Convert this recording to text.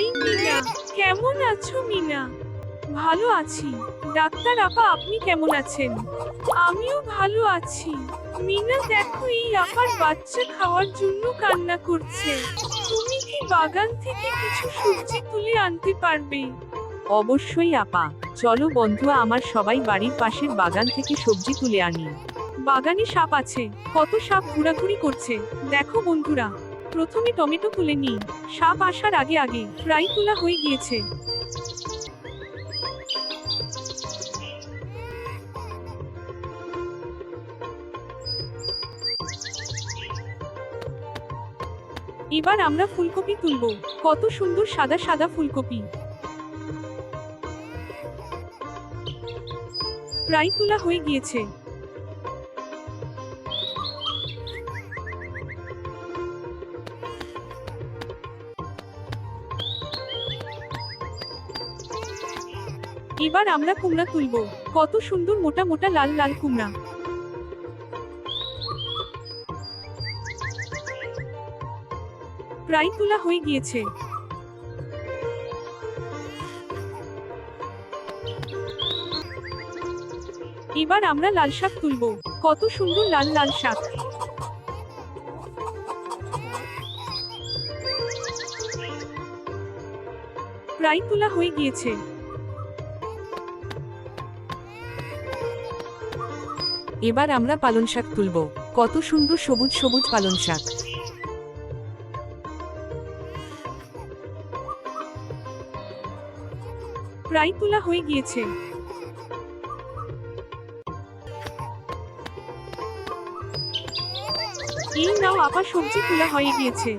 High Mina, কেমন আছো মিনা? ভালো আছি। ডাক্তার আপা, আপনি কেমন আছেন? আমিও ভালো আছি। মিনা দেখো, এই আপার বাচ্চা খাওয়ার জন্য কান্না করছে। তুমি কি বাগান থেকে কিছু সবজি তুলে আনতে পারবে? অবশ্যই আপা, চলো বন্ধুরা, আমার সবাই বাড়ির পাশের বাগান থেকে সবজি তুলে আনি। বাগানে সাপ আছে, কত সাপ ঘোরাঘুরি করছে দেখো বন্ধুরা। প্রথমে টমেটো তুলে নিই, সাপ আসার আগে আগে প্রায় তোলা হয়ে গিয়েছে। এবার আমরা ফুলকপি তুলবো, কত সুন্দর সাদা সাদা ফুলকপি। প্রায় তোলা হয়ে গিয়েছে। এবার আমরা কুমড়া তুলবো, কত সুন্দর মোটা মোটা লাল লাল কুমড়া। প্রায় তোলা হয়ে গিয়েছে। এবার আমরা লাল শাক তুলবো, কত সুন্দর লাল লাল শাক। প্রায় তোলা হয়ে গিয়েছে। এবার আমরা পালং শাক তুলবো, কত সুন্দর সবুজ সবুজ পালং শাক। প্রায় তোলা হয়ে গিয়েছে। এই নাও আপা, সবজি তোলা হয়ে গিয়েছে।